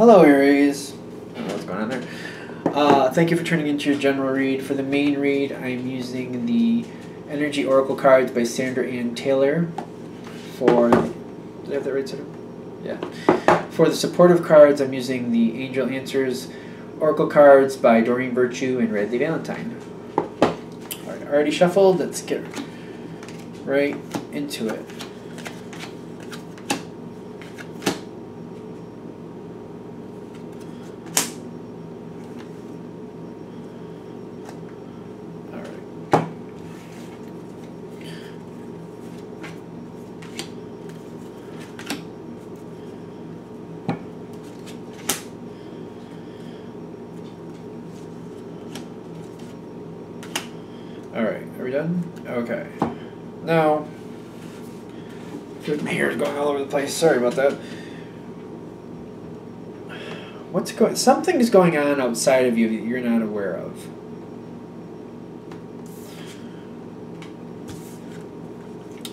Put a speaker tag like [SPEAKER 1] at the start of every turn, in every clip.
[SPEAKER 1] Hello, Aries. I don't know what's going on there. Thank you for turning into your general read. For the main read, I'm using the Energy Oracle cards by Sandra Ann Taylor. For, did I have that right, Sandra? Yeah. For the supportive cards, I'm using the Angel Answers Oracle cards by Doreen Virtue and Radley Valentine. Alright, already shuffled. Let's get right into it. Alright, are we done? Okay. Now, my hair is going all over the place. Sorry about that. Something is going on outside of you that you're not aware of.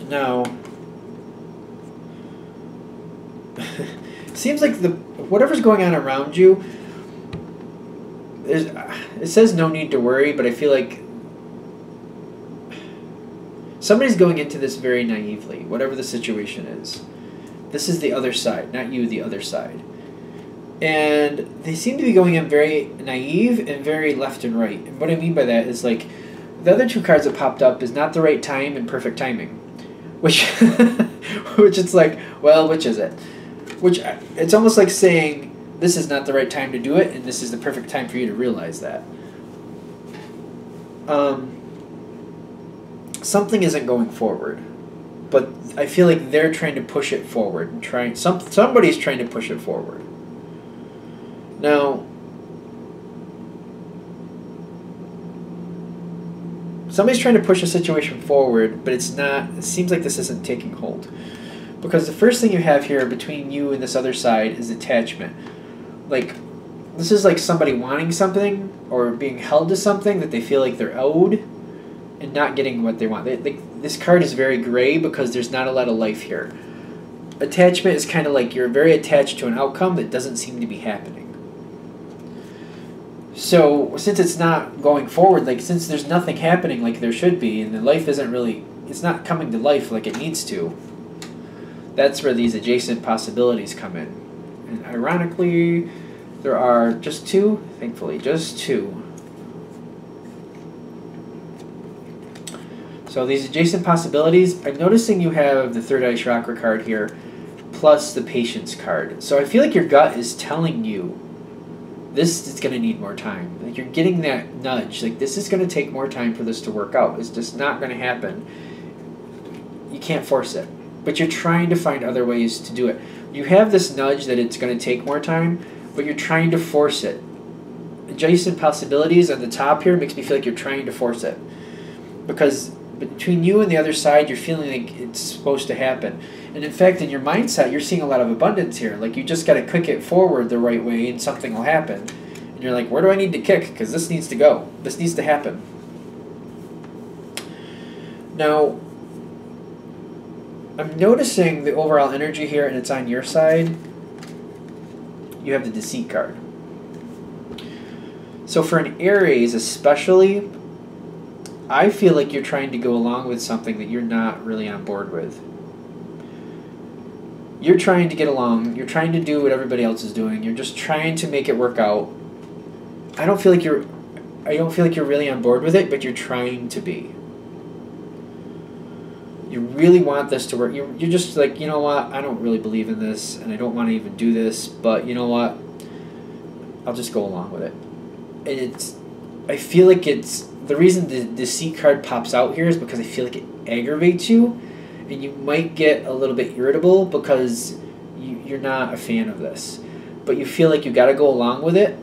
[SPEAKER 1] Now, it seems like whatever's going on around you, it says no need to worry, but I feel like somebody's going into this very naively, whatever the situation is. This is the other side, not you, the other side. And they seem to be going in very naive and very left and right. And what I mean by that is, like, the other two cards that popped up is not the right time and perfect timing. Which, which it's like, well, which is it? Which, it's almost like saying, this is not the right time to do it, and this is the perfect time for you to realize that. Something isn't going forward, but I feel like they're trying to push it forward and somebody's trying to push it forward. Now, somebody's trying to push a situation forward, but it's not. It seems like this isn't taking hold, because the first thing you have here between you and this other side is attachment. Like, this is like somebody wanting something or being held to something that they feel like they're owed, and not getting what they want. This card is very gray because there's not a lot of life here. Attachment is kind of like you're very attached to an outcome that doesn't seem to be happening. So since it's not going forward, like since there's nothing happening like there should be, and the life isn't really, it's not coming to life like it needs to, that's where these adjacent possibilities come in. And ironically, there are just two, thankfully, just two. So these adjacent possibilities, I'm noticing you have the Third Eye Chakra card here, plus the Patience card. So I feel like your gut is telling you this is going to need more time. Like, you're getting that nudge. Like, this is going to take more time for this to work out. It's just not going to happen. You can't force it. But you're trying to find other ways to do it. You have this nudge that it's going to take more time, but you're trying to force it. Adjacent possibilities at the top here makes me feel like you're trying to force it. Because between you and the other side, you're feeling like it's supposed to happen. And in fact, in your mindset, you're seeing a lot of abundance here. Like, you just got to kick it forward the right way and something will happen. And you're like, where do I need to kick? Because this needs to go. This needs to happen. Now, I'm noticing the overall energy here, and it's on your side. You have the Deceit card. So for an Aries especially, I feel like you're trying to go along with something that you're not really on board with. You're trying to get along. You're trying to do what everybody else is doing. You're just trying to make it work out. I don't feel like you're really on board with it, but you're trying to be. You really want this to work. You're just like, you know what? I don't really believe in this, and I don't want to even do this, but you know what? I'll just go along with it. And I feel like the reason the Deceit card pops out here is because I feel like it aggravates you, and you might get a little bit irritable because you're not a fan of this. But you feel like you got to go along with it,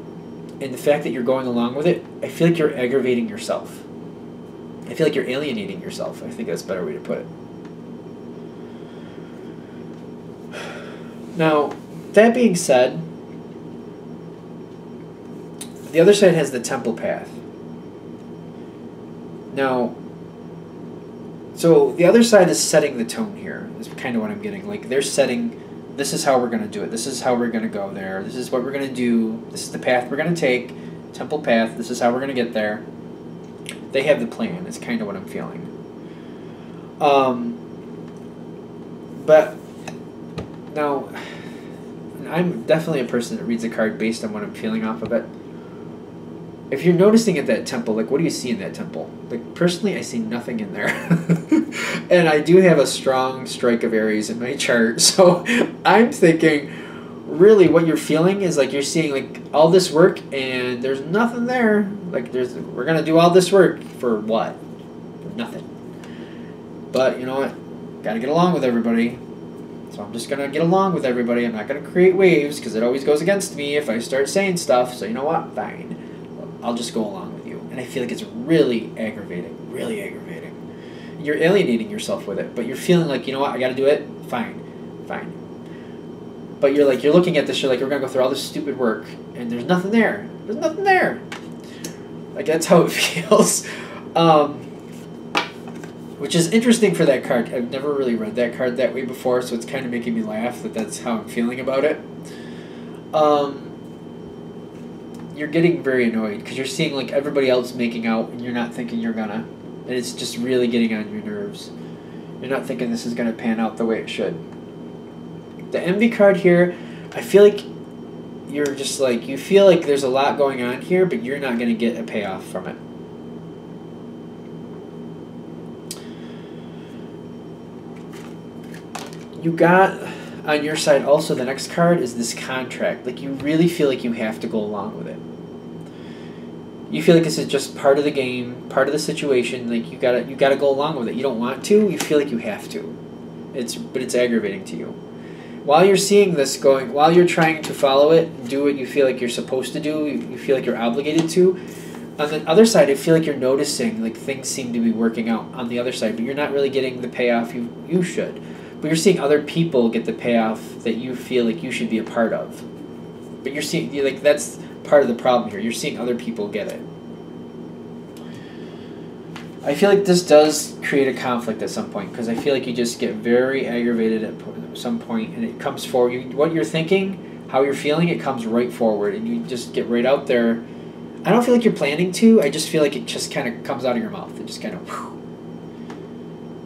[SPEAKER 1] and the fact that you're going along with it, I feel like you're aggravating yourself. I feel like you're alienating yourself. I think that's a better way to put it. Now, that being said, the other side has the Temple path. Now, so the other side is setting the tone here, is kind of what I'm getting. Like, they're setting this is how we're going to do it. This is how we're going to go there. This is what we're going to do. This is the path we're going to take. Temple path. This is how we're going to get there. They have the plan. It's kind of what I'm feeling. But now, I'm definitely a person that reads a card based on what I'm feeling off of it. If you're noticing at that temple, like, what do you see in that temple? Like, personally, I see nothing in there. And I do have a strong strike of Aries in my chart, so I'm thinking, really, what you're feeling is, like, you're seeing, like, all this work, and there's nothing there. Like, we're going to do all this work for what? For nothing. But, you know what? Got to get along with everybody. So I'm just going to get along with everybody. I'm not going to create waves, because it always goes against me if I start saying stuff. So, you know what? Fine. I'll just go along with you. And I feel like it's really aggravating. Really aggravating. You're alienating yourself with it. But you're feeling like, you know what? I got to do it. Fine. Fine. But you're looking at this, you're like, we're going to go through all this stupid work. And there's nothing there. There's nothing there. Like, that's how it feels. Which is interesting for that card. I've never really read that card that way before, so it's kind of making me laugh that that's how I'm feeling about it. You're getting very annoyed because you're seeing, like, everybody else making out and you're not thinking you're gonna. And it's just really getting on your nerves. You're not thinking this is gonna pan out the way it should. The envy card here, I feel like you're just like, you feel like there's a lot going on here, but you're not gonna get a payoff from it. You got on your side also, the next card is this contract. Like, you really feel like you have to go along with it. You feel like this is just part of the game, part of the situation. Like, you gotta go along with it. You don't want to. You feel like you have to. But it's aggravating to you. While you're seeing this going, while you're trying to follow it, do what you feel like you're supposed to do. You feel like you're obligated to. On the other side, I feel like you're noticing, like, things seem to be working out on the other side, but you're not really getting the payoff you should. But you're seeing other people get the payoff that you feel like you should be a part of. But you're seeing, like, that's part of the problem here. You're seeing other people get it. I feel like this does create a conflict at some point, because I feel like you just get very aggravated at some point, and it comes forward. What you're thinking, how you're feeling, it comes right forward, and you just get right out there. I don't feel like you're planning to. I just feel like it just kind of comes out of your mouth. It just kind of,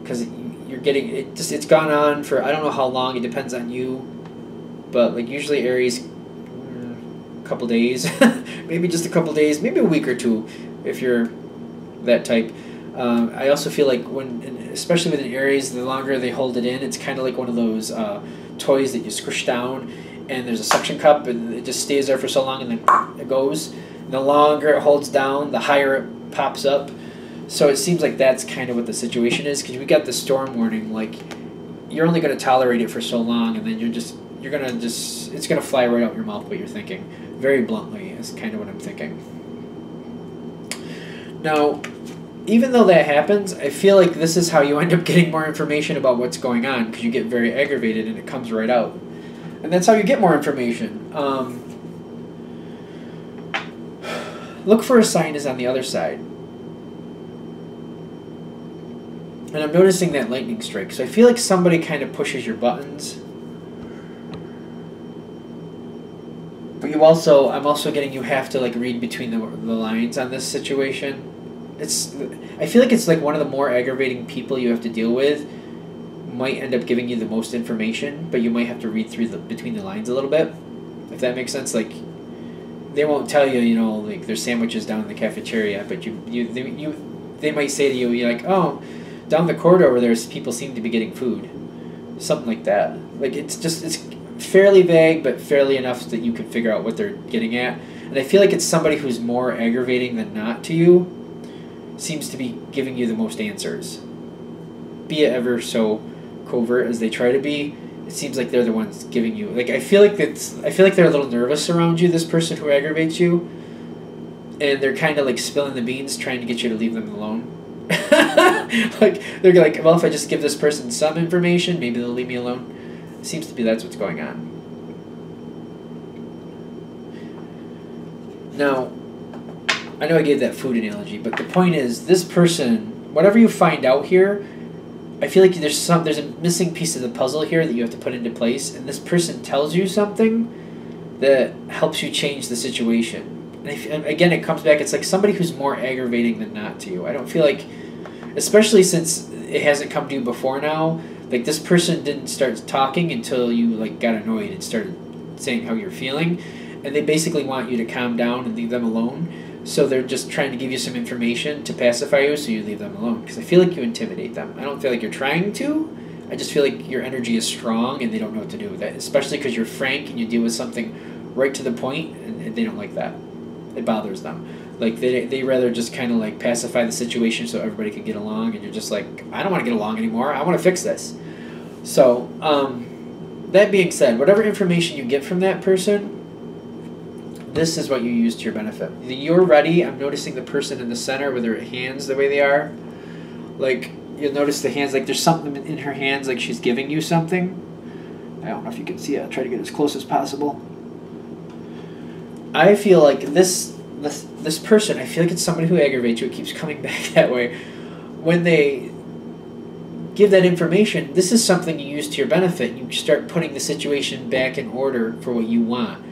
[SPEAKER 1] because you're getting it. It's gone on for, I don't know how long. It depends on you, but like usually Aries, a couple days, maybe just a couple days, maybe a week or two, if you're that type. I also feel like especially with an Aries, the longer they hold it in, it's kind of like one of those toys that you squish down, and there's a suction cup, and it just stays there for so long, and then it goes. And the longer it holds down, the higher it pops up. So it seems like that's kind of what the situation is, because we got the storm warning. Like, you're only going to tolerate it for so long, and then it's going to fly right out your mouth what you're thinking. Very bluntly is kind of what I'm thinking. Now, even though that happens, I feel like this is how you end up getting more information about what's going on, because you get very aggravated and it comes right out. And that's how you get more information. Look for a sign is on the other side. And I'm noticing that lightning strike. So I feel like somebody kind of pushes your buttons. But I'm also getting you have to like read between the lines on this situation. I feel like it's like one of the more aggravating people you have to deal with might end up giving you the most information, but you might have to read through between the lines a little bit, if that makes sense. Like, they won't tell you, like there's sandwiches down in the cafeteria, but they might say to you, you're like, oh, down the corridor over there, people seem to be getting food, something like that. Like, it's fairly vague, but fairly enough that you can figure out what they're getting at. And I feel like it's somebody who's more aggravating than not to you, seems to be giving you the most answers. Be it ever so covert as they try to be, it seems like they're the ones giving you. Like, I feel like they're a little nervous around you, this person who aggravates you, and they're kind of like spilling the beans, trying to get you to leave them alone. Like, they're like, well, if I just give this person some information, maybe they'll leave me alone. It seems to be that's what's going on. Now, I know I gave that food analogy, but the point is, this person, whatever you find out here, I feel like there's a missing piece of the puzzle here that you have to put into place, and this person tells you something that helps you change the situation. And again, it comes back. It's like somebody who's more aggravating than not to you. I don't feel like, especially since it hasn't come to you before now. Like this person didn't start talking until you like got annoyed and started saying how you're feeling, and they basically want you to calm down and leave them alone. So they're just trying to give you some information to pacify you, so you leave them alone. Because I feel like you intimidate them. I don't feel like you're trying to. I just feel like your energy is strong and they don't know what to do with it. Especially because you're frank and you deal with something right to the point, and they don't like that. It bothers them. Like they rather just kind of like pacify the situation so everybody can get along, and you're just like, I don't want to get along anymore. I want to fix this. So that being said, whatever information you get from that person, this is what you use to your benefit. You're ready. I'm noticing the person in the center with her hands the way they are. Like, you'll notice the hands, like there's something in her hands, like she's giving you something. I don't know if you can see it. I'll try to get as close as possible. I feel like this person, I feel like it's somebody who aggravates you. It keeps coming back that way. When they give that information, this is something you use to your benefit. You start putting the situation back in order for what you want.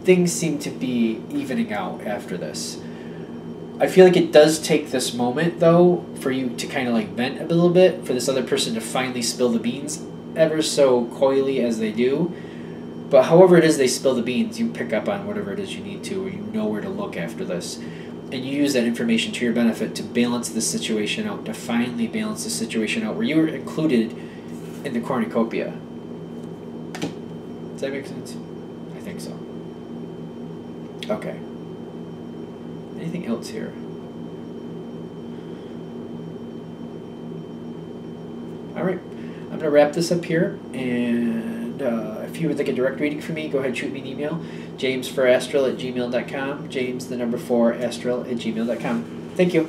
[SPEAKER 1] Things seem to be evening out after this. I feel like it does take this moment, though, for you to kind of like vent a little bit, for this other person to finally spill the beans ever so coyly as they do. But however it is they spill the beans, you pick up on whatever it is you need to, or you know where to look after this. And you use that information to your benefit to balance the situation out, to finally balance the situation out where you were included in the cornucopia. Does that make sense? I think so. Okay. Anything else here? All right. I'm going to wrap this up here. And if you would like a direct reading from me, go ahead and shoot me an email. jamesforastral@gmail.com. James, the number 4, astral@gmail.com. Thank you.